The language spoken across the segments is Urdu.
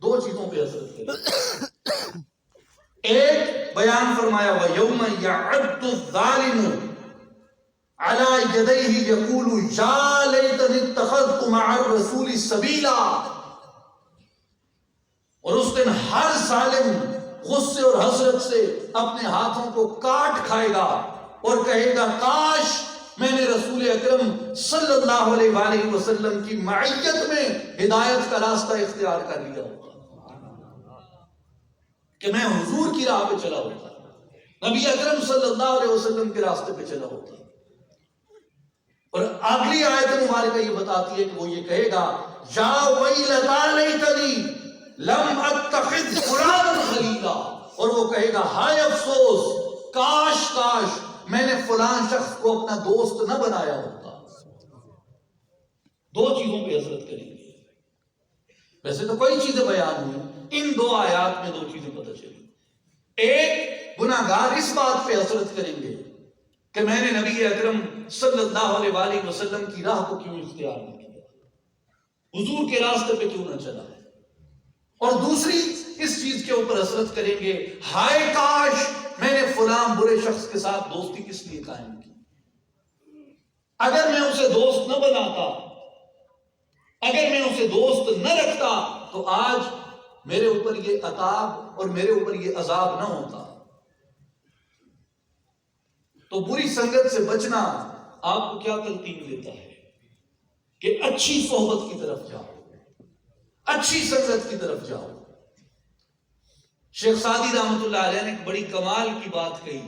دو چیزوں پہ حسرت کریں. ایک بیان فرمایا وَيَوْمَ يَعَدُّ الظَّالِمُ عَلَى يَدَيْهِ يَقُولُ يَا لَيْتَنِي اتَّخَذْتُ مَعَ الرَّسُولِ سَبِيلًا. اور اس دن ہر ظالم غصے اور حسرت سے اپنے ہاتھوں کو کاٹ کھائے گا اور کہے گا کاش میں نے رسول اکرم صلی اللہ علیہ وآلہ وسلم کی معیت میں ہدایت کا راستہ اختیار کر لیا ہوتا کہ میں حضور کی راہ پہ چلا ہوتا, نبی اکرم صلی اللہ علیہ وسلم کے راستے پہ چلا ہوتا. اور اگلی آیت مبارکہ یہ بتاتی ہے کہ وہ یہ کہے گا یا ویلتا لیتنی لم اتخذ فلانا خلیلا, اور وہ کہے گا ہائے افسوس کاش میں نے فلان شخص کو اپنا دوست نہ بنایا ہوتا. دو چیزوں پہ حسرت کریں گے. ویسے تو کئی چیزیں بیان ہوئی, ان دو آیات میں دو چیزیں پتہ چلی. ایک, گناہگار اس بات پہ حسرت کریں گے کہ میں نے نبی اکرم صلی اللہ علیہ وآلہ وسلم کی راہ کو کیوں اختیار نہیں کیا, حضور کے راستے پہ کیوں نہ چلا. اور دوسری اس چیز کے اوپر حسرت کریں گے ہائے کاش میں نے فلاں برے شخص کے ساتھ دوستی کس لیے قائم کی. اگر میں اسے دوست نہ بناتا, اگر میں اسے دوست نہ رکھتا تو آج میرے اوپر یہ عذاب اور میرے اوپر یہ عذاب نہ ہوتا. تو بری سنگت سے بچنا آپ کو کیا تلقین دیتا ہے کہ اچھی صحبت کی طرف جاؤ, اچھی سنگت کی طرف جاؤ. شیخ سعدی رحمۃ اللہ علیہ نے ایک بڑی کمال کی بات کہی.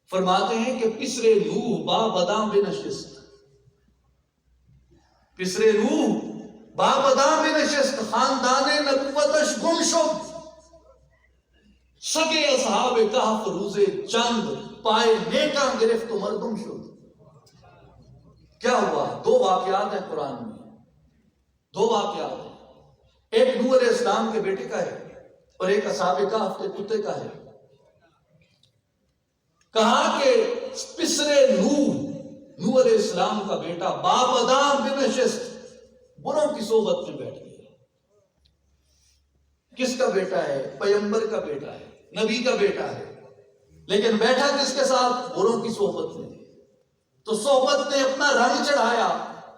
فرماتے ہیں کہ پسرے روح با بداں بے نشست, پسرے روح با بداں بے نشست خاندان نبوتش گم شد, سگے اصحاب کہف روزے چند پائے نیکاں گرفت و مردم شد. کیا ہوا؟ دو واقعات ہیں قرآن میں, دو واقعات ہیں. ایک نوح علیہ السلام کے بیٹے کا ہے اور ایک اصحاب کہف کے کتے کا ہے. کہا کہ پسرے نوح علیہ السلام کا بیٹا بابداں بنشست بروں کی صحبت میں بیٹھ گیا. کس کا بیٹا ہے؟ پیغمبر کا بیٹا ہے, نبی کا بیٹا ہے, لیکن بیٹھا کس کے ساتھ؟ بروں کی صحبت میں. تو صحبت نے اپنا رنگ چڑھایا.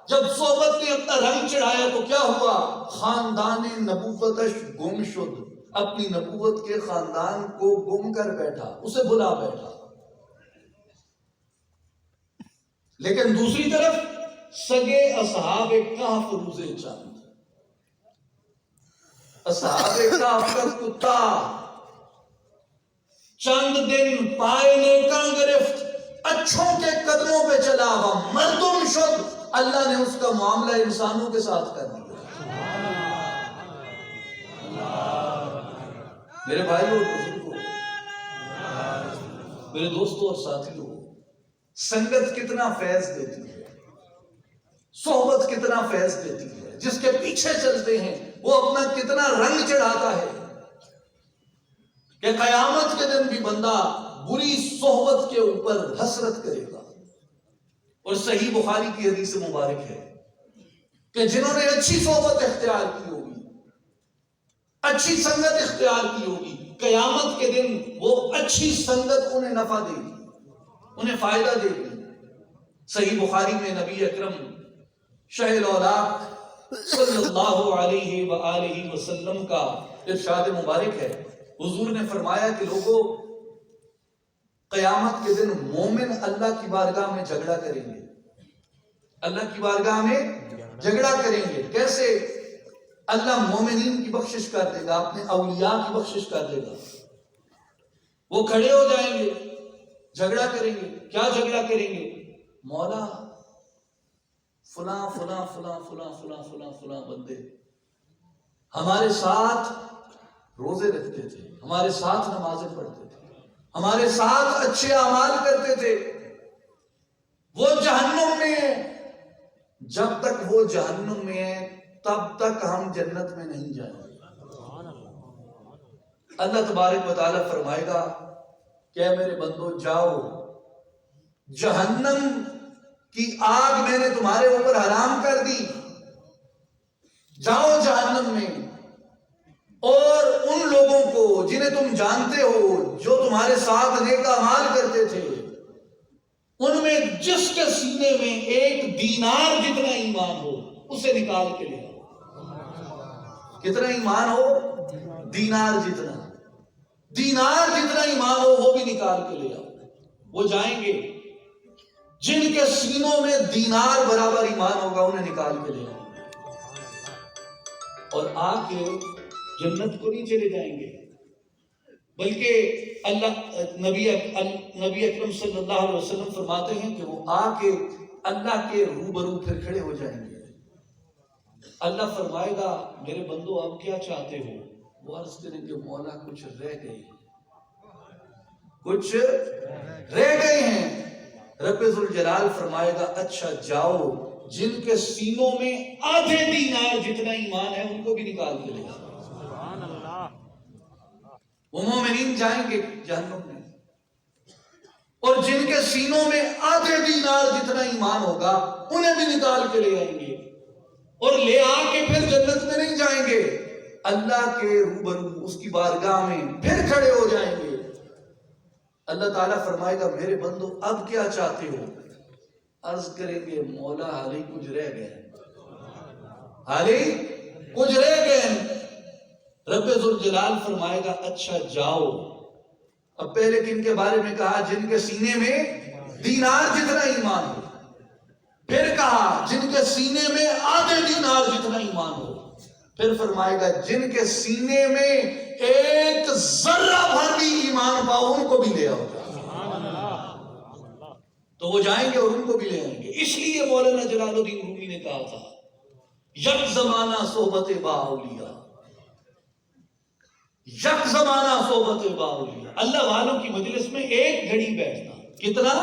جب صحبت نے اپنا رنگ چڑھایا تو کیا ہوا؟ خاندان نبوتش گم شد, اپنی نبوت کے خاندان کو گم کر بیٹھا, اسے بلا بیٹھا. لیکن دوسری طرف سگے اصحاب کہف روزے چند, اصحاب کہف کا کتا چند دن پائے نیکاں گرفت, اچھوں کے قدموں پہ چلا ہوا, مردم شد, اللہ نے اس کا معاملہ انسانوں کے ساتھ کر دیا. میرے بھائیوں اور بزرگوں, میرے دوستوں اور ساتھیوں, سنگت کتنا فیض دیتی ہے, صحبت کتنا فیض دیتی ہے. جس کے پیچھے چلتے ہیں وہ اپنا کتنا رنگ چڑھاتا ہے کہ قیامت کے دن بھی بندہ بری صحبت کے اوپر حسرت کرے گا. اور صحیح بخاری کی حدیث مبارک ہے کہ جنہوں نے اچھی صحبت اختیار کی ہوگی, اچھی سنگت اختیار کی ہوگی, قیامت کے دن وہ اچھی سنگت انہیں نفع دے گی, انہیں فائدہ دے گی. صحیح بخاری میں نبی اکرم شاہ الاولیاء صلی اللہ علیہ وآلہ وسلم کا ارشاد مبارک ہے. حضور نے فرمایا کہ لوگوں, قیامت کے دن مومن اللہ کی بارگاہ میں جھگڑا کریں گے, اللہ کی بارگاہ میں جھگڑا کریں گے. کیسے؟ اللہ مومنین کی بخشش کر دے گا, اپنے اولیاء کی بخشش کر دے گا. وہ کھڑے ہو جائیں گے, جھگڑا کریں گے. کیا جھگڑا کریں گے؟ مولا فلاں فلاں فلاں فلاں فلاں فلاں فلاں بندے ہمارے ساتھ روزے رکھتے تھے, ہمارے ساتھ نمازیں پڑھتے تھے, ہمارے ساتھ اچھے اعمال کرتے تھے, وہ جہنم میں ہیں. جب تک وہ جہنم میں ہیں تب تک ہم جنت میں نہیں جائیں گے. اللہ تبارک و تعالیٰ فرمائے گا کہ اے میرے بندو جاؤ, جہنم کی آگ میں نے تمہارے اوپر حرام کر دی, جاؤ جہنم میں, لوگوں کو جنہیں تم جانتے ہو، جو تمہارے ساتھ نیک اعمال کرتے تھے، ان میں جس کے سینے میں ایک دینار جتنا ایمان ہو اسے نکال کے لے آؤ۔ کتنا ایمان ہو؟ دینار جتنا ایمان ہو وہ بھی نکال کے لے آؤ۔ وہ جائیں گے، جن کے سینوں میں دینار برابر ایمان ہوگا انہیں نکال کے لے آؤ، اور آ کے جنت کو نہیں چلے جائیں گے، بلکہ نبی اکرم صلی اللہ علیہ وسلم فرماتے ہیں کہ وہ آ کے اللہ کے روبرو پھر کھڑے ہو جائیں گے۔ اللہ فرمائے گا میرے بندو اب کیا چاہتے ہو؟ وہ عرض کریں کہ مولا کچھ رہ گئے ہیں۔ رب ذوالجلال فرمائے گا اچھا جاؤ، جن کے سینوں میں آدھے دینار جتنا ایمان ہے ان کو بھی نکال کے لے آؤ۔ وہ مومنین جائیں گے جہنم میں، اور جن کے سینوں میں آدھے دینار جتنا ایمان ہوگا انہیں بھی نکال کے لے آئیں گے، اور لے آ کے پھر جنت میں نہیں جائیں گے، اللہ کے روبرو اس کی بارگاہ میں پھر کھڑے ہو جائیں گے۔ اللہ تعالیٰ فرمائے گا میرے بندو اب کیا چاہتے ہو؟ عرض کریں گے مولا حالی کچھ رہ گئے۔ رب ذوالجلال فرمائے گا اچھا جاؤ۔ اب پہلے کن کے بارے میں کہا؟ جن کے سینے میں دینار جتنا ایمان ہو، پھر کہا جن کے سینے میں آدھے دینار جتنا ایمان ہو، پھر فرمائے گا جن کے سینے میں ایک ذرہ بھر بھی ایمان پاؤ ان کو بھی لے آؤ۔ تو وہ جائیں گے اور ان کو بھی لے آئیں گے۔ اس لیے مولانا جلال الدین رومی نے کہا تھا یک زمانہ صحبت باولیاء، یک زمانہ صحبت باولیاء، اللہ والوں کی مجلس میں ایک گھڑی بیٹھنا، کتنا؟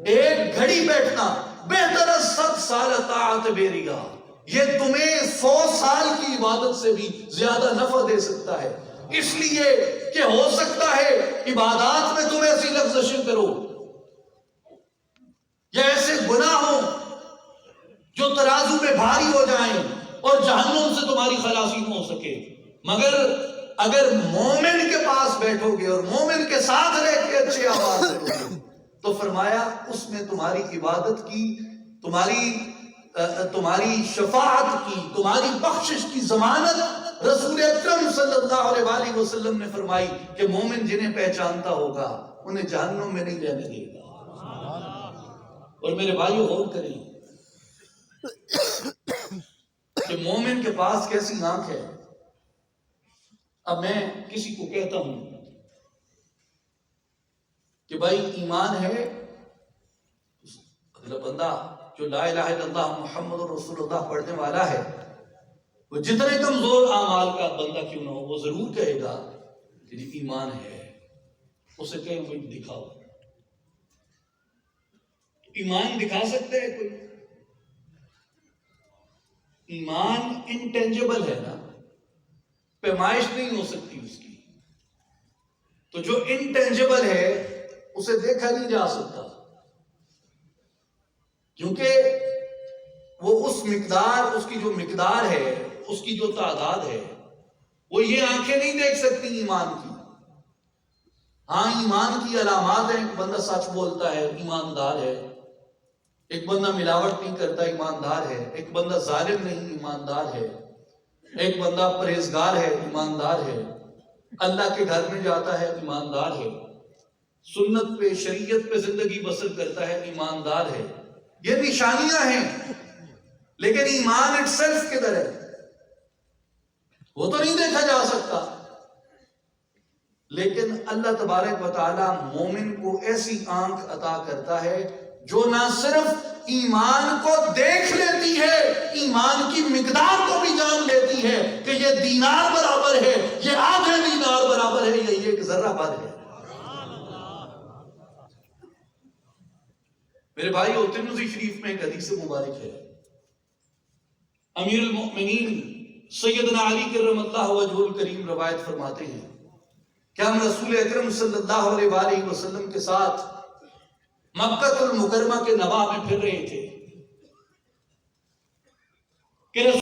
ایک گھڑی بیٹھنا بہتر 100 سال طاعت بیریا، یہ تمہیں 100 سال کی عبادت سے بھی زیادہ نفع دے سکتا ہے، اس لیے کہ ہو سکتا ہے عبادات میں تم ایسی لفزشیں کرو یا ایسے گناہ ہوں جو ترازو میں بھاری ہو جائیں اور جہنم سے تمہاری خلاصی نہ ہو سکے، مگر اگر مومن کے پاس بیٹھو گے اور مومن کے ساتھ رہ کے اچھے آواز کرو گے تو فرمایا اس میں تمہاری عبادت کی، تمہاری شفاعت کی، تمہاری بخشش کی ضمانت رسول اکرم صلی اللہ علیہ وآلہ وسلم نے فرمائی کہ مومن جنہیں پہچانتا ہوگا انہیں جہنم میں نہیں جانے دے گا۔ اور میرے بھائیو غور کریں کہ مومن کے پاس کیسی آنکھ ہے۔ اب میں کسی کو کہتا ہوں کہ بھائی ایمان ہے، اگلا بندہ جو لا الہ الا اللہ محمد رسول اللہ پڑھنے والا ہے، وہ جتنے کمزور اعمال کا بندہ کیوں نہ ہو، وہ ضرور کہے گا کہ جی ایمان ہے۔ اسے کہیں کوئی دکھاؤ، ایمان دکھا سکتے ہیں کوئی؟ ایمان انٹینجبل ہے نا، پیمائش نہیں ہو سکتی اس کی، تو جو انٹینجبل ہے اسے دیکھا نہیں جا سکتا، کیونکہ وہ اس مقدار، اس کی جو مقدار ہے، اس کی جو تعداد ہے، وہ یہ آنکھیں نہیں دیکھ سکتی ایمان کی۔ ہاں ایمان کی علامات ہیں، ایک بندہ سچ بولتا ہے ایماندار ہے، ایک بندہ ملاوٹ نہیں کرتا ایماندار ہے، ایک بندہ ظالم نہیں ایماندار ہے، ایک بندہ پرہیزگار ہے ایماندار ہے، اللہ کے گھر میں جاتا ہے ایماندار ہے، سنت پہ شریعت پہ زندگی بسر کرتا ہے ایماندار ہے۔ یہ نشانیاں ہیں، لیکن ایمان اٹ سیلف کدھر ہے؟ وہ تو نہیں دیکھا جا سکتا۔ لیکن اللہ تبارک و تعالی مومن کو ایسی آنکھ عطا کرتا ہے جو نہ صرف ایمان کو دیکھ لیتی ہے، ایمان کی مقدار کو بھی جان لیتی ہے کہ یہ دینار برابر ہے، یہ آدھے دینار برابر ہے، یہ ایک ذرہ بھر ہے۔ میرے بھائیو، ترمذی شریف میں ایک حدیث مبارک ہے، امیر المؤمنین سیدنا علی کرم اللہ وجہہ الکریم روایت فرماتے ہیں کہ ہم رسول اکرم صلی اللہ علیہ وآلہ وسلم کے ساتھ مکہ المکرمہ کے نواح میں پھر رہے تھے کہ